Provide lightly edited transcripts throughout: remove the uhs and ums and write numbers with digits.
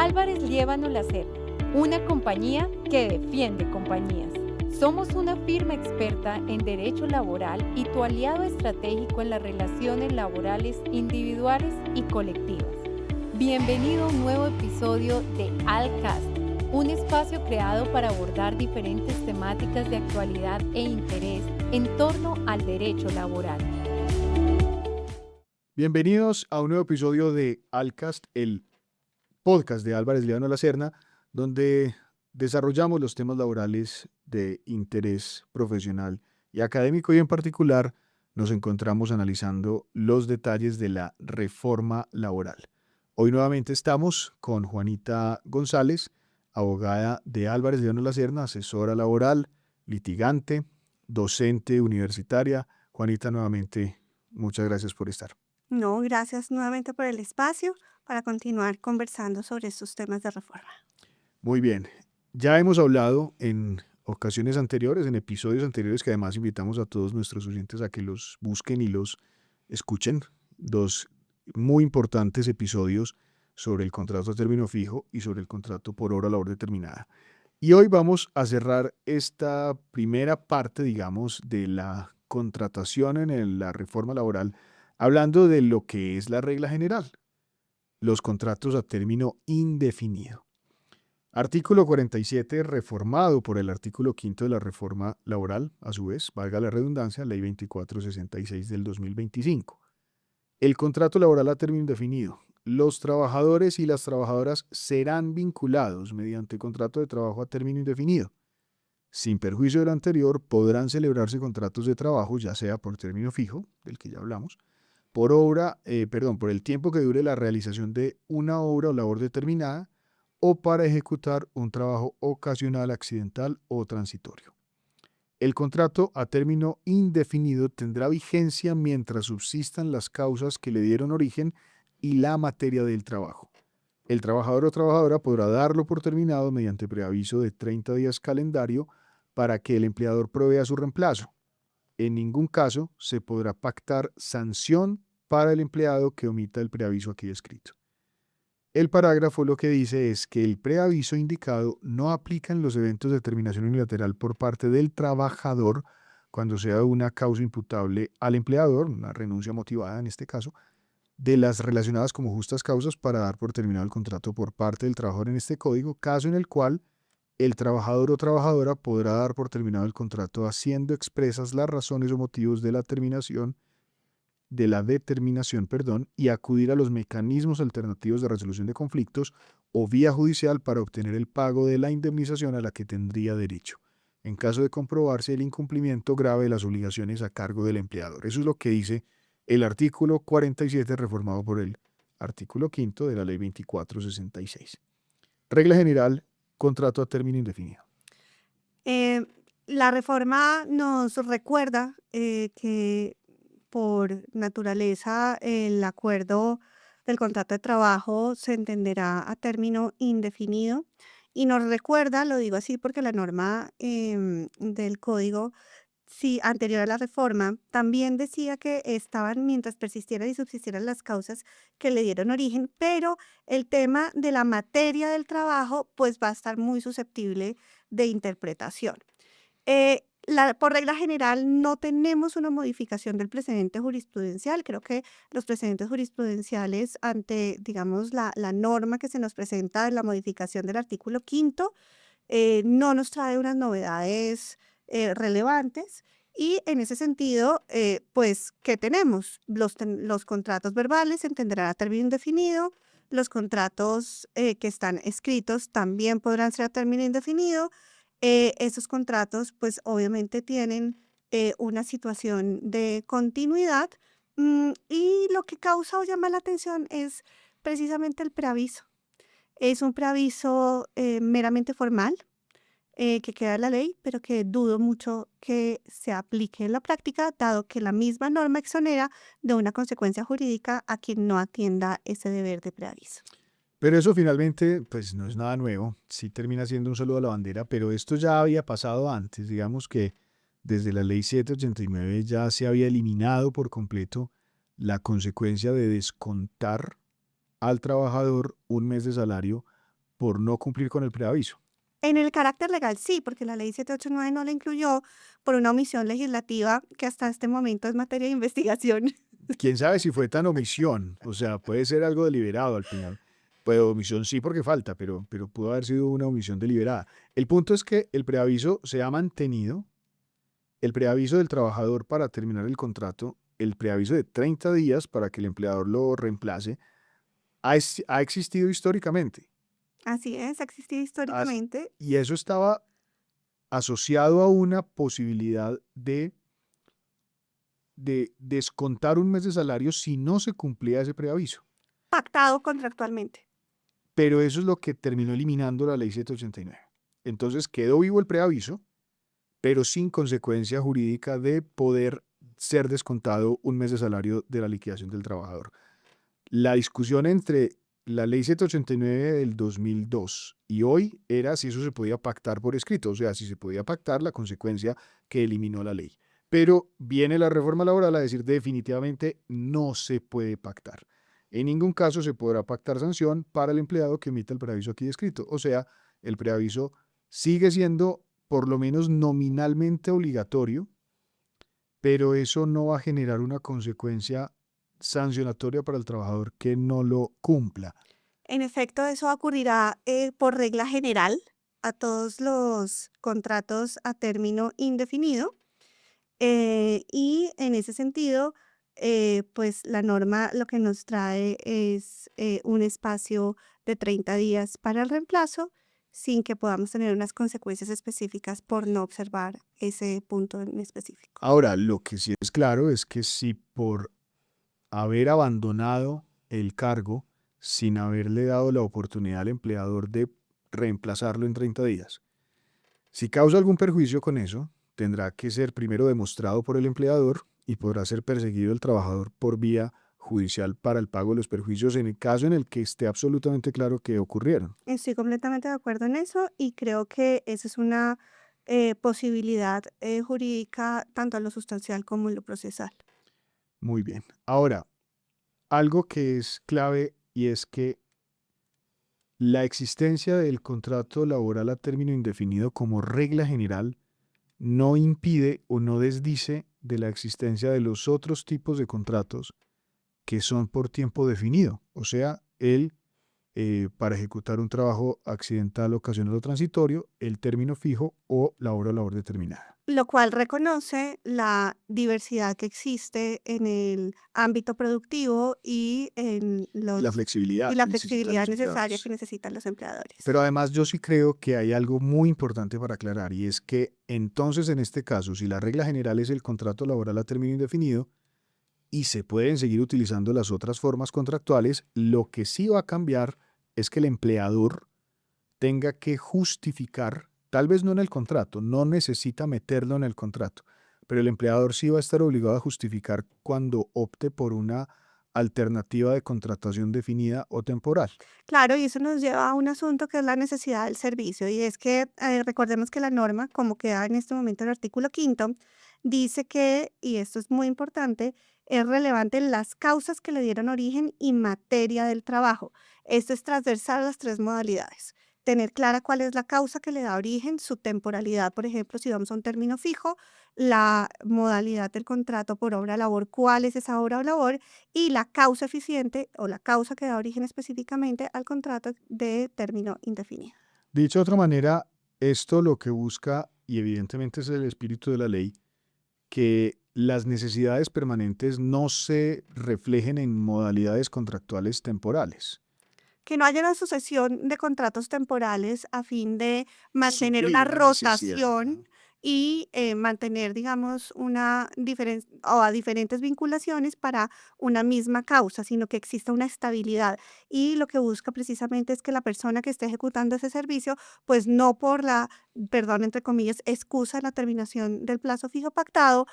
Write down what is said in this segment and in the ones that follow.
Álvarez Liévano Lacerda, una compañía que defiende compañías. Somos una firma experta en derecho laboral y tu aliado estratégico en las relaciones laborales individuales y colectivas. Bienvenido a un nuevo episodio de ALCAST, un espacio creado para abordar diferentes temáticas de actualidad e interés en torno al derecho laboral. Bienvenidos a un nuevo episodio de ALCAST, el podcast de Álvarez Liévano Lacerda, donde desarrollamos los temas laborales de interés profesional y académico, y en particular nos encontramos analizando los detalles de la reforma laboral. Hoy nuevamente estamos con Juanita González, abogada de Álvarez Liévano Lacerda, asesora laboral, litigante, docente universitaria. Juanita, nuevamente, muchas gracias por estar. No, gracias nuevamente por el espacio para continuar conversando sobre estos temas de reforma. Muy bien. Ya hemos hablado en ocasiones anteriores, en episodios anteriores, que además invitamos a todos nuestros oyentes a que los busquen y los escuchen. Dos muy importantes episodios sobre el contrato a término fijo y sobre el contrato por hora labor determinada. Y hoy vamos a cerrar esta primera parte, digamos, de la contratación en la reforma laboral, hablando de lo que es la regla general, los contratos a término indefinido. Artículo 47, reformado por el artículo 5 de la reforma laboral, a su vez, valga la redundancia, ley 2466 del 2025. El contrato laboral a término indefinido. Los trabajadores y las trabajadoras serán vinculados mediante contrato de trabajo a término indefinido. Sin perjuicio de lo anterior, podrán celebrarse contratos de trabajo, ya sea por término fijo, del que ya hablamos, por el tiempo que dure la realización de una obra o labor determinada, o para ejecutar un trabajo ocasional, accidental o transitorio. El contrato a término indefinido tendrá vigencia mientras subsistan las causas que le dieron origen y la materia del trabajo. El trabajador o trabajadora podrá darlo por terminado mediante preaviso de 30 días calendario para que el empleador provea su reemplazo. En ningún caso se podrá pactar sanción para el empleado que omita el preaviso aquí descrito. El parágrafo lo que dice es que el preaviso indicado no aplica en los eventos de terminación unilateral por parte del trabajador cuando sea una causa imputable al empleador, una renuncia motivada en este caso, de las relacionadas como justas causas para dar por terminado el contrato por parte del trabajador en este código, caso en el cual el trabajador o trabajadora podrá dar por terminado el contrato haciendo expresas las razones o motivos de la determinación, y acudir a los mecanismos alternativos de resolución de conflictos o vía judicial para obtener el pago de la indemnización a la que tendría derecho, en caso de comprobarse el incumplimiento grave de las obligaciones a cargo del empleador. Eso es lo que dice el artículo 47, reformado por el artículo 5 de la ley 2466. Regla general, contrato a término indefinido. La reforma nos recuerda que por naturaleza el acuerdo del contrato de trabajo se entenderá a término indefinido y nos recuerda, lo digo así porque la norma del código sí, anterior a la reforma, también decía que estaban mientras persistieran y subsistieran las causas que le dieron origen, pero el tema de la materia del trabajo, pues va a estar muy susceptible de interpretación. Por regla general, no tenemos una modificación del precedente jurisprudencial. Creo que los precedentes jurisprudenciales ante, digamos, la norma que se nos presenta de la modificación del artículo quinto, no nos trae unas novedades relevantes. Y en ese sentido, pues, ¿qué tenemos? Los contratos verbales se entenderán a término indefinido, los contratos que están escritos también podrán ser a término indefinido. Esos contratos, pues, obviamente tienen una situación de continuidad, y lo que causa o llama la atención es precisamente el preaviso. Es un preaviso meramente formal que queda en la ley, pero que dudo mucho que se aplique en la práctica, dado que la misma norma exonera de una consecuencia jurídica a quien no atienda ese deber de preaviso. Pero eso finalmente, pues no es nada nuevo, sí termina siendo un saludo a la bandera, pero esto ya había pasado antes. Digamos que desde la ley 789 ya se había eliminado por completo la consecuencia de descontar al trabajador un mes de salario por no cumplir con el preaviso. En el carácter legal sí, porque la ley 789 no la incluyó por una omisión legislativa que hasta este momento es materia de investigación. Quién sabe si fue tan omisión, o sea, puede ser algo deliberado al final. Pues omisión sí porque falta, pero pudo haber sido una omisión deliberada. El punto es que el preaviso se ha mantenido, el preaviso del trabajador para terminar el contrato, el preaviso de 30 días para que el empleador lo reemplace, ha existido históricamente. Así es, ha existido As- históricamente. Y eso estaba asociado a una posibilidad de descontar un mes de salario si no se cumplía ese preaviso. Pactado contractualmente. Pero eso es lo que terminó eliminando la ley 789. Entonces quedó vivo el preaviso, pero sin consecuencia jurídica de poder ser descontado un mes de salario de la liquidación del trabajador. La discusión entre la ley 789 del 2002 y hoy era si eso se podía pactar por escrito, o sea, si se podía pactar la consecuencia que eliminó la ley. Pero viene la reforma laboral a decir definitivamente no se puede pactar. En ningún caso se podrá pactar sanción para el empleado que emita el preaviso aquí descrito. O sea, el preaviso sigue siendo por lo menos nominalmente obligatorio, pero eso no va a generar una consecuencia sancionatoria para el trabajador que no lo cumpla. En efecto, eso ocurrirá por regla general a todos los contratos a término indefinido. Y en ese sentido, pues la norma lo que nos trae es un espacio de 30 días para el reemplazo sin que podamos tener unas consecuencias específicas por no observar ese punto en específico. Ahora, lo que sí es claro es que si por haber abandonado el cargo sin haberle dado la oportunidad al empleador de reemplazarlo en 30 días, si causa algún perjuicio con eso, tendrá que ser primero demostrado por el empleador y podrá ser perseguido el trabajador por vía judicial para el pago de los perjuicios en el caso en el que esté absolutamente claro que ocurrieron. Estoy completamente de acuerdo en eso y creo que esa es una posibilidad jurídica tanto en lo sustancial como en lo procesal. Muy bien. Ahora, algo que es clave y es que la existencia del contrato laboral a término indefinido como regla general no impide o no desdice de la existencia de los otros tipos de contratos que son por tiempo definido, o sea, para ejecutar un trabajo accidental, ocasional o transitorio, el término fijo o la hora o labor determinada. Lo cual reconoce la diversidad que existe en el ámbito productivo y en La los y flexibilidad la que necesitan flexibilidad los necesaria que empleadores. necesitan los empleadores. Pero además yo sí creo que hay algo muy importante para aclarar y es que entonces en este caso, si la regla general es el contrato laboral a término indefinido y se pueden seguir utilizando las otras formas contractuales, lo que sí va a cambiar es que el empleador tenga que justificar, tal vez no en el contrato, no necesita meterlo en el contrato, pero el empleador sí va a estar obligado a justificar cuando opte por una alternativa de contratación definida o temporal. Claro, y eso nos lleva a un asunto que es la necesidad del servicio, y es que recordemos que la norma, como queda en este momento el artículo quinto, dice que, y esto es muy importante, es relevante las causas que le dieron origen y materia del trabajo. Esto es transversal a las tres modalidades. Tener clara cuál es la causa que le da origen, su temporalidad, por ejemplo, si vamos a un término fijo, la modalidad del contrato por obra o labor, cuál es esa obra o labor, y la causa eficiente o la causa que da origen específicamente al contrato de término indefinido. Dicho de otra manera, esto lo que busca, y evidentemente es el espíritu de la ley, que las necesidades permanentes no se reflejen en modalidades contractuales temporales. Que no haya una sucesión de contratos temporales a fin de mantener Suplir una una necesidad. rotación y mantener, digamos, una o a diferentes vinculaciones para una misma causa, sino que exista una estabilidad. Y lo que busca precisamente es que la persona que esté ejecutando ese servicio, pues no por la, perdón, entre comillas, excusa de la terminación del plazo fijo pactado,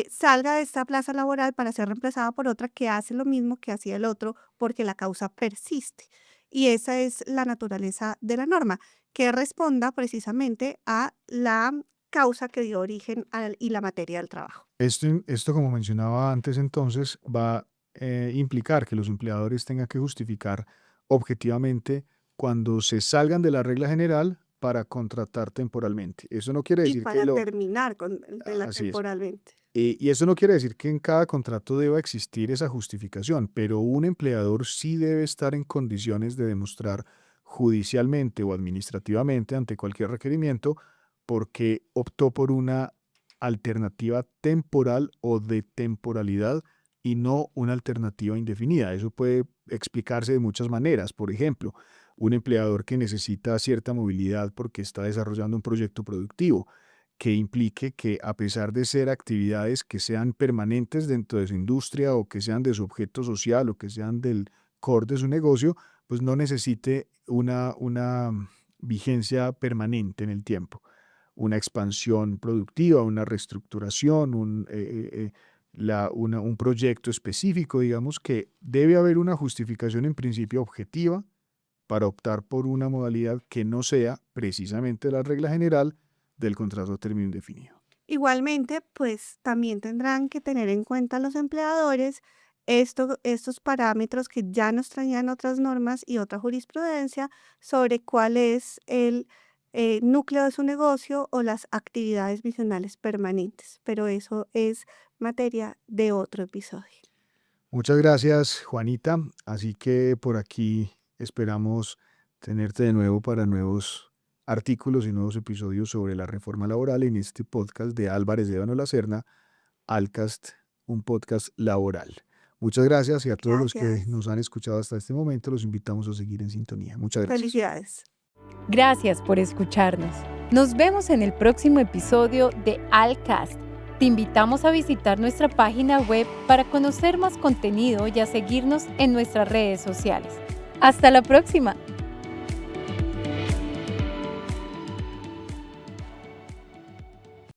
salga de esta plaza laboral para ser reemplazada por otra que hace lo mismo que hacía el otro porque la causa persiste. Y esa es la naturaleza de la norma, que responda precisamente a la causa que dio origen y la materia del trabajo. Esto, como mencionaba antes, entonces va a implicar que los empleadores tengan que justificar objetivamente cuando se salgan de la regla general para contratar temporalmente. Eso no quiere Y decir que para terminar con la así es. temporalmente. Y eso no quiere decir que en cada contrato deba existir esa justificación, pero un empleador sí debe estar en condiciones de demostrar judicialmente o administrativamente ante cualquier requerimiento porque optó por una alternativa temporal o de temporalidad y no una alternativa indefinida. Eso puede explicarse de muchas maneras. Por ejemplo, un empleador que necesita cierta movilidad porque está desarrollando un proyecto productivo que implique que, a pesar de ser actividades que sean permanentes dentro de su industria o que sean de su objeto social o que sean del core de su negocio, pues no necesite una vigencia permanente en el tiempo, una expansión productiva, una reestructuración, un proyecto específico, digamos que debe haber una justificación en principio objetiva para optar por una modalidad que no sea precisamente la regla general del contrato a término indefinido. Igualmente, pues también tendrán que tener en cuenta los empleadores estos parámetros que ya nos traían otras normas y otra jurisprudencia sobre cuál es el núcleo de su negocio o las actividades visionales permanentes. Pero eso es materia de otro episodio. Muchas gracias, Juanita. Así que por aquí esperamos tenerte de nuevo para nuevos artículos y nuevos episodios sobre la reforma laboral en este podcast de Álvarez de Ébano Lacerna, Alcast, un podcast laboral. Muchas gracias y a todos los que Gracias. nos han escuchado hasta este momento los invitamos a seguir en sintonía. Muchas gracias. Felicidades. Gracias por escucharnos. Nos vemos en el próximo episodio de Alcast. Te invitamos a visitar nuestra página web para conocer más contenido y a seguirnos en nuestras redes sociales. ¡Hasta la próxima!